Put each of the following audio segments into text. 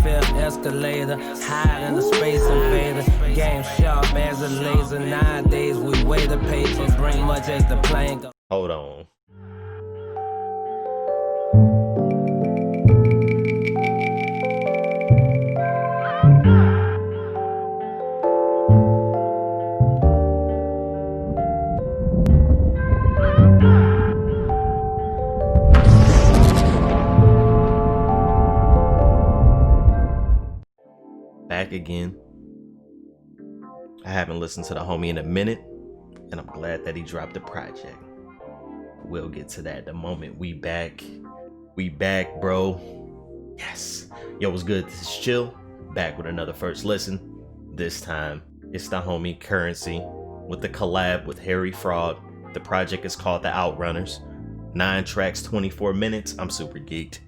Fifth escalator, hide in the space invader. Game sharp as a laser. Nowadays we weigh the paper, bring much as the plane go. Hold on. Back again. I haven't listened to the homie in a minute, and I'm glad that he dropped the project. We'll get to that the moment we back. We back, bro. Yes. Yo, what's good? This is Chill. Back with another first listen. This time, it's the homie Currency with the collab with Harry Fraud. The project is called the OutRunners. 9 tracks, 24 minutes. I'm super geeked.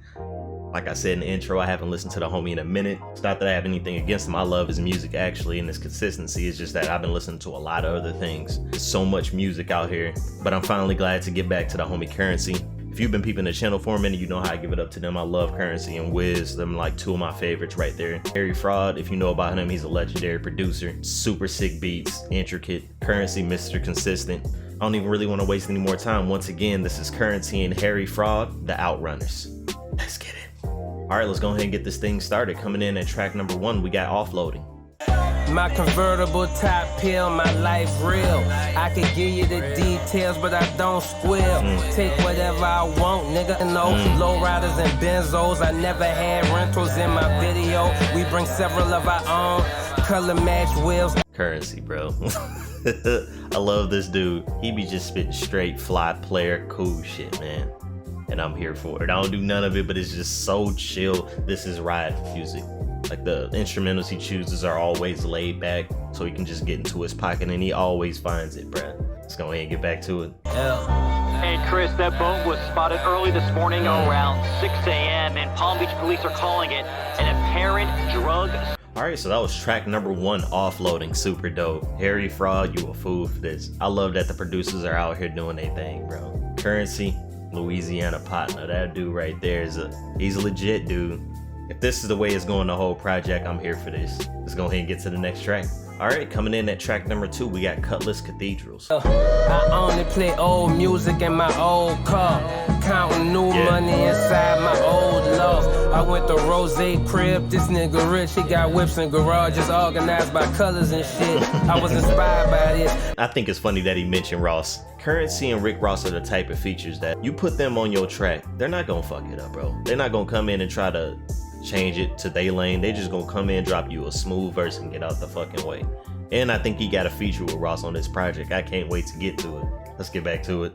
Like I said in the intro, I haven't listened to the homie in a minute. It's not that I have anything against him. I love his music actually, and his consistency. It's just that I've been listening to a lot of other things. There's so much music out here, but I'm finally glad to get back to the homie Currency. If you've been peeping the channel for a minute, you know how I give it up to them. I love Currency and Wiz. Them like 2 of my favorites right there. Harry Fraud, if you know about him, he's a legendary producer. Super sick beats, intricate. Currency, Mr. Consistent. I don't even really want to waste any more time. Once again, this is Currency and Harry Fraud, the OutRunners. Let's get it. All right, let's go ahead and get this thing started. Coming in at track number 1, we got Offloading. My convertible top pill, my life real. I could give you the details, but I don't squeal. Take whatever I want, nigga. No low riders and benzos. I never had rentals in my video. We bring several of our own color match wheels. Currency, bro. I love this dude. He be just spitting straight fly player cool shit, man. And I'm here for it. I don't do none of it, but it's just so chill. This is ride music. Like the instrumentals he chooses are always laid back, so he can just get into his pocket, and he always finds it, bruh. Let's go ahead and get back to it. Hey Chris, that boat was spotted early this morning around 6 a.m. and Palm Beach police are calling it an apparent drug. Alright, so that was track number 1, Offloading. Super dope. Harry Fraud, you a fool for this. I love that the producers are out here doing their thing, bro. Currency, Louisiana partner. That dude right there he's a legit dude. If this is the way it's going the whole project, I'm here for this. Let's go ahead and get to the next track. All right, coming in at track number 2, we got Cutlass Cathedrals. I only play old music in my old car, counting new money inside my old loft. I went to Rose crib, this nigga rich, he got whips and garages organized by colors and shit. I was inspired by this. I think it's funny that he mentioned Ross. Currency and Rick Ross are the type of features that you put them on your track, they're not gonna fuck it up, bro. They're not gonna come in and try to change it to their lane. They just gonna come in, drop you a smooth verse and get out the fucking way. And I think he got a feature with Ross on this project. I can't wait to get to it. Let's get back to it.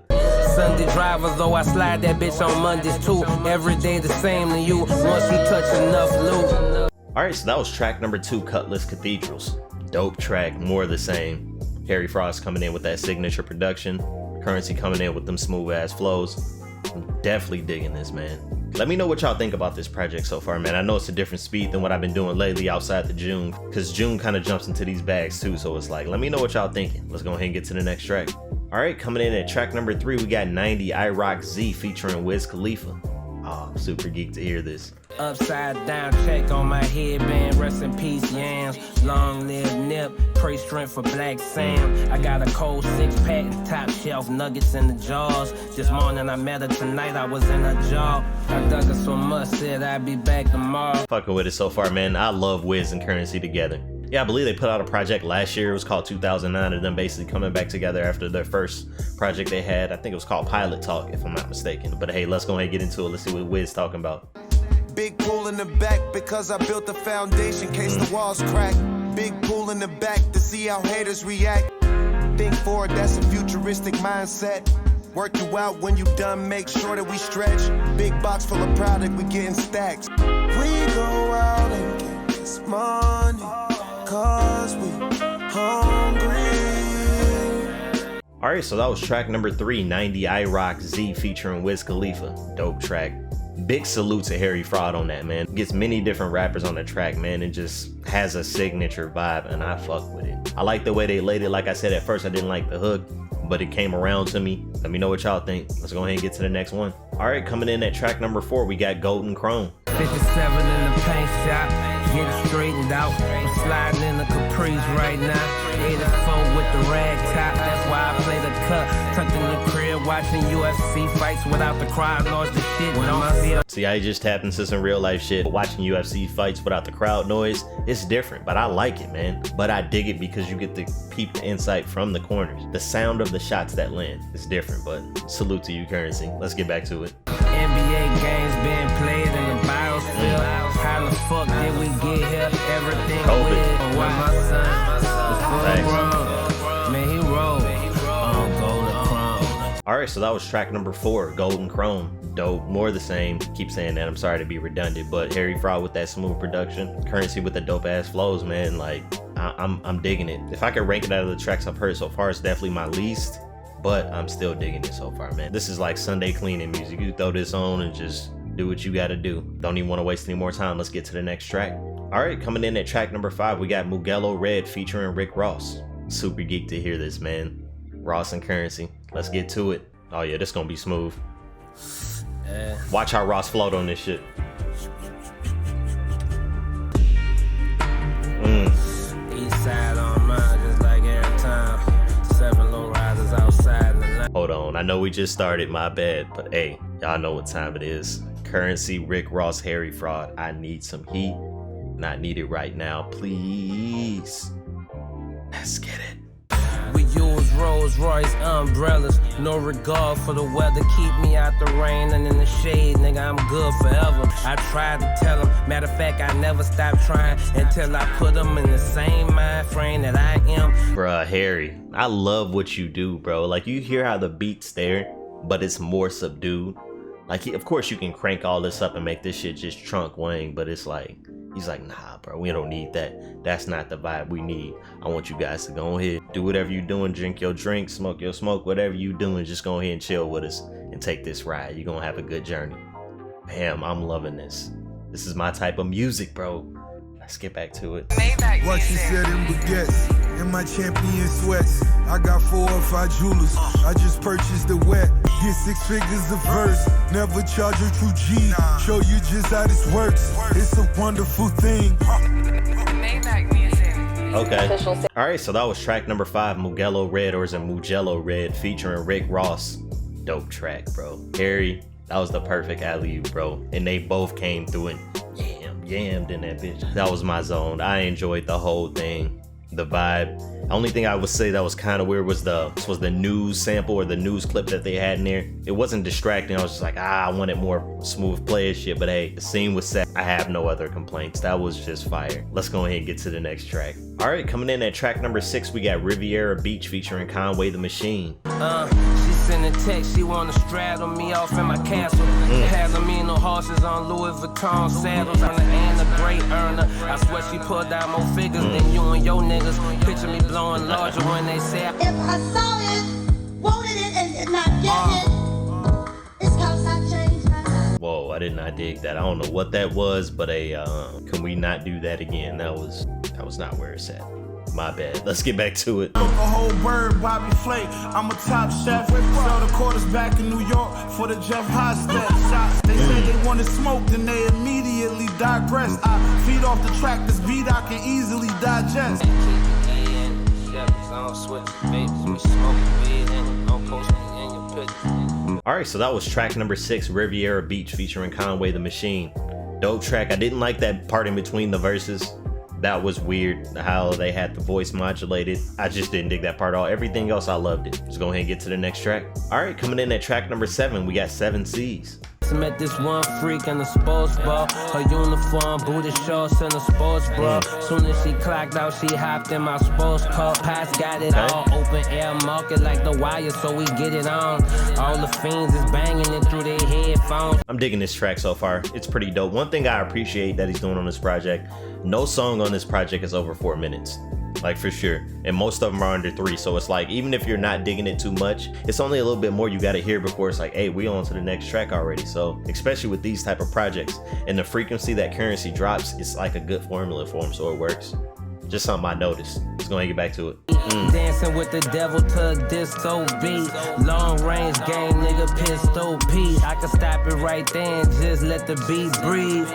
Sunday driver, though I slide that bitch on Mondays too. Every day the same to you, once you touch enough loot. Alright, so that was track number 2, Cutlass Cathedrals. Dope track, more of the same. Harry Frost coming in with that signature production. Currency coming in with them smooth ass flows. I'm definitely digging this, man. Let me know what y'all think about this project so far, man. I know it's a different speed than what I've been doing lately outside the June, because June kind of jumps into these bags too, so it's like, let me know what y'all thinking. Let's go ahead and get to the next track. All right, coming in at track number 3, we got 90 iRock Z featuring Wiz Khalifa. Oh, I'm super geeked to hear this. Upside down check on my headband, rest in peace yams, long live Nip, pray strength for Black Sam. I got a cold 6-pack, top shelf nuggets in the jaws. This morning I met her, tonight I was in her jaw. I dug her so much, said I'd be back tomorrow. Fucking with it so far, man. I love Wiz and Currency together. Yeah, I believe they put out a project last year. It was called 2009, and them basically coming back together after their first project they had. I think it was called Pilot Talk, if I'm not mistaken. But hey, let's go ahead and get into it. Let's see what Wiz talking about. Big pool in the back because I built the foundation in case the walls crack. Big pool in the back to see how haters react. Think forward, that's a futuristic mindset. Work you out when you done, make sure that we stretch. Big box full of product, we getting stacks. We go out and get this money, cause we hungry. Alright, so that was track number 3, 90 iRock Z featuring Wiz Khalifa. Dope track. Big salute to Harry Fraud on that, man. Gets many different rappers on the track, man, and just has a signature vibe, and I fuck with it. I like the way they laid it. Like I said, at first I didn't like the hook, but it came around to me. Let me know what y'all think. Let's go ahead and get to the next one. All right, coming in at track number 4, we got Golden Chrome. 57 in the paint shop, get it straightened out. I'm sliding in the Caprice right now. 84 with the rag top, that's why I play the cut. Tucked in the crib, watching UFC fights without the crowd noise. The shit don't feel. See, I just tapped into some real life shit. Watching UFC fights without the crowd noise, it's different, but I like it, man. But I dig it because you get to peep the insight from the corners. The sound of the shots that land is different, but salute to you, Currency. Let's get back to it. NBA games being played in the biosphere. How the fuck did we get here? Everything weird. Why my son was full grown. Man, he rolled on Golden Chrome. All right, so that was track number 4, Golden Chrome. Dope, more the same. Keep saying that, I'm sorry to be redundant, but Harry Fraud with that smooth production, Currency with the dope ass flows, man. Like I'm digging it. If I could rank it out of the tracks I've heard so far, it's definitely my least, but I'm still digging it so far, man. This is like Sunday cleaning music. You throw this on and just do what you gotta do. Don't even want to waste any more time. Let's get to the next track. All right, coming in at track number 5, we got Mugello Red featuring Rick Ross. Super geeked to hear this, man. Ross and Currency. Let's get to it. Oh yeah, this gonna be smooth. Watch how Ross float on this shit. East side on mine, just like every time. 7 low riders outside the line. Hold on, I know we just started, my bad, but hey, y'all know what time it is. Currency, Rick Ross, Harry Fraud. I need some heat. Not needed right now, please. Let's get it. We use Rolls Royce umbrellas, no regard for the weather. Keep me out the rain and in the shade, nigga, I'm good forever. I tried to tell them, matter of fact, I never stopped trying until I put them in the same mind frame that I am. Bruh, Harry, I love what you do, bro. Like, you hear how the beat's there, but it's more subdued. Like, of course you can crank all this up and make this shit just trunk wang, but it's like, he's like, nah, bro, we don't need that. That's not the vibe we need. I want you guys to go ahead, do whatever you're doing, drink your drink, smoke your smoke, whatever you doing, just go ahead and chill with us and take this ride. You're gonna have a good journey. Damn, I'm loving this. This is my type of music, bro. Let's get back to it. What she said in baguettes, in my champion sweats. I got 4 or 5 jewelers. I just purchased the wet. Get 6 figures a verse. Never charge a true G. Show you just how this works. It's a wonderful thing. Okay. All right, so that was track number 5, Mugello Red, or is it Mugello Red, featuring Rick Ross. Dope track, bro. Harry, that was the perfect alley-oop, bro. And they both came through and yammed in that bitch. That was my zone. I enjoyed the whole thing. The vibe. The only thing I would say that was kind of weird was the news sample or the news clip that they had in there. It wasn't distracting. I was just like, I wanted more smooth player shit. But hey, the scene was set. I have no other complaints. That was just fire. Let's go ahead and get to the next track. All right, coming in at track number 6, we got Riviera Beach featuring Conway the Machine. She sent a text, she wanna straddle me off in my castle. Palomino horses on Louis Vuitton saddles. On the and a great earner. I swear she pulled out more figures than you and your niggas. Picture me blowing larger when they say if I saw it, wanted it, and did not get it, it's cause I changed my mind. Whoa, I did not dig that. I don't know what that was, but can we not do that again? That was not where it's at. My bad. Let's get back to it. A whole bird, Bobby Flake. I'm a top chef. Sell the quarters back in New York for the Jeff Hostet shots. They said they wanted smoke, then they immediately digressed. I feed off the track, this beat I can easily digest. Alright, so that was track number 6, Riviera Beach featuring Conway the Machine. Dope track. I didn't like that part in between the verses. That was weird how they had the voice modulated. I just didn't dig that part at all. Everything else, I loved it. Let's go ahead and get to the next track. All right, coming in at track number 7, we got 7 C's. Met this one freak in the sports bar. Her uniform, booty shorts, and a sports bra. Soon as she clocked out, she hopped in my sports car. Pats got it all open air market like the wire, so we get it on. All the fiends is banging it through their headphones. I'm digging this track so far. It's pretty dope. One thing I appreciate that he's doing on this project, no song on this project is over 4 minutes. Like, for sure. And most of them are under 3, so it's like, even if you're not digging it too much, it's only a little bit more you gotta hear before it's like, hey, we on to the next track already. So especially with these type of projects and the frequency that Currency drops, it's like a good formula for him, so it works. Just something I noticed. Let's go ahead and get back to it. Dancing with the devil to a disco beat. Long range game, nigga, pistol Pete. I can stop it right there and just let the beat breathe.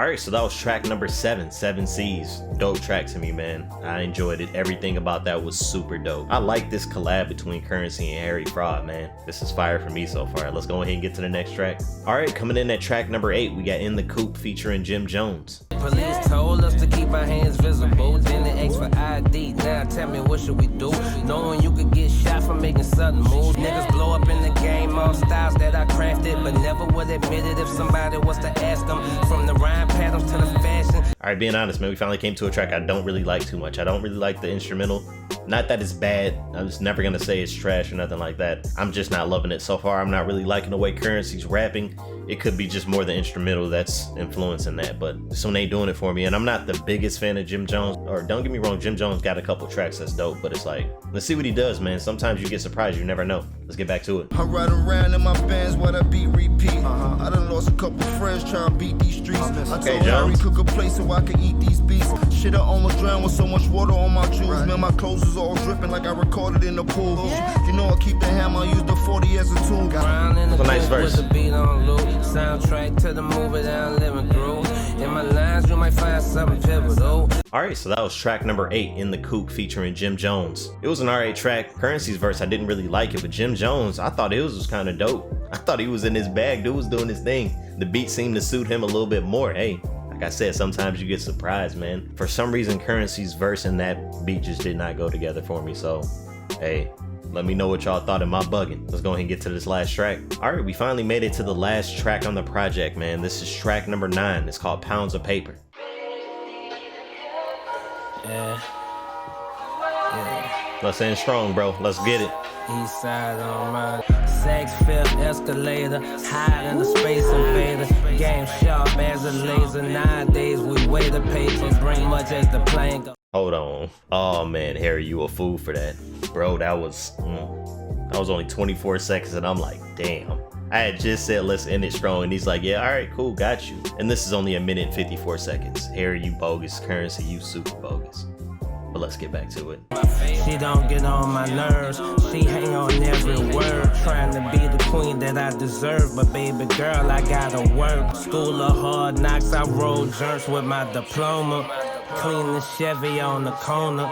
All right, so that was track number 7, 7 C's. Dope track to me, man. I enjoyed it. Everything about that was super dope. I like this collab between Currency and Harry Fraud, man. This is fire for me so far. Let's go ahead and get to the next track. All right, coming in at track number 8, we got In the Kook featuring Jim Jones. Police told us to keep our hands visible. Then they asked for ID. Now tell me what should we do? Knowing you could get shot for making sudden moves. Niggas blow up in the game, all styles that I crafted, but never would admit it if somebody was to ask them. From the rhyme patterns to the fashion. All right, being honest, man, we finally came to a track I don't really like too much. I don't really like the instrumental. Not that it's bad. I'm just never gonna say it's trash or nothing like that. I'm just not loving it so far. I'm not really liking the way Currency's rapping. It could be just more the instrumental that's influencing that, but this one ain't doing it for me. And I'm not the biggest fan of Jim Jones, or don't get me wrong, Jim Jones got a couple tracks that's dope, but it's like, let's see what he does, man. Sometimes you get surprised, you never know. Let's get back to it. I ride around in my bands while I beat repeat. I done lost a couple friends trying to beat these streets. I told Harry cook a place so I could eat these beats. Shit, I almost drowned with so much water on my jewels. Man, my clothes is all dripping like I recorded in the pool. You know I keep the hammer, I use the 40 as a tool. That's a nice verse. With the beat on loop. Soundtrack to the movie that I'm living through. In my lines, you might find something pivotal. All right, so that was track number 8, In the Kook featuring Jim Jones. It was an alright track. Currency's verse, I didn't really like it, but Jim Jones, I thought his was kind of dope. I thought he was in his bag. Dude was doing his thing. The beat seemed to suit him a little bit more. Hey, like I said, sometimes you get surprised, man. For some reason, Currency's verse and that beat just did not go together for me. So, hey, let me know what y'all thought of my bugging. Let's go ahead and get to this last track. All right, we finally made it to the last track on the project, man. This is track number 9. It's called Pounds of Paper. Yeah. Let's end strong, bro. Let's get it. East side on mine. Saks Fifth escalator. Hide in the space invader. Game sharp as a laser. Nowadays we weigh the paper. Bring much as the plane go. Hold on. Oh man, Harry, you a fool for that. Bro, that was only 24 seconds and I'm like, damn. I had just said let's end it strong and he's like, yeah, all right, cool, got you. And this is only 1 minute and 54 seconds. Harry, you bogus. Currency, you super bogus. But let's get back to it. She don't get on my nerves. She hang on every word. Trying to be the queen that I deserve. But baby girl, I gotta work. School of hard knocks, I roll jerks with my diploma. Clean the Chevy on the corner.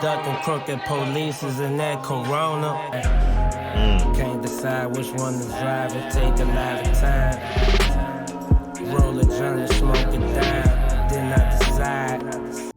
Ducking crooked polices in that Corona. Can't decide which one to drive. It take a lot of time. Roll a joint, smoke it down. Then I decide.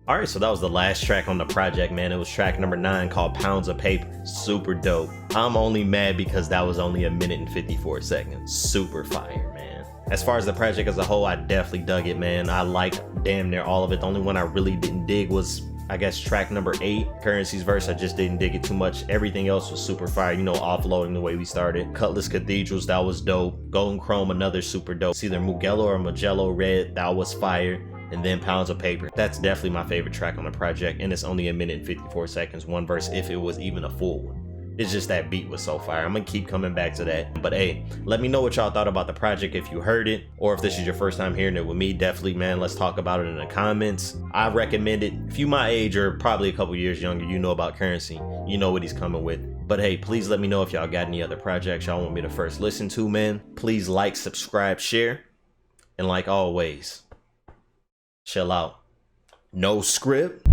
All right, so that was the last track on the project, man. It was track number 9 called Pounds of Paper. Super dope. I'm only mad because that was only 1 minute and 54 seconds. Super fire, man. As far as the project as a whole, I definitely dug it, man. I like damn near all of it. The only one I really didn't dig was, I guess, track number 8, Currency's verse. I just didn't dig it too much. Everything else was super fire. You know, Offloading the way we started. Cutlass Cathedrals, that was dope. Golden Chrome, another super dope. It's either Mugello or Mugello Red, that was fire. And then Pounds of Paper. That's definitely my favorite track on the project, and it's only 1 minute and 54 seconds, one verse, if it was even a full one. It's just that beat was so fire. I'm gonna keep coming back to that. But hey, let me know what y'all thought about the project if you heard it, or if this is your first time hearing it with me. Definitely, man, let's talk about it in the comments. I recommend it. If you my age or probably a couple years younger, you know about Currency. You know what he's coming with. But hey, please let me know if y'all got any other projects y'all want me to first listen to, man. Please like, subscribe, share, and like always, chill out. No script.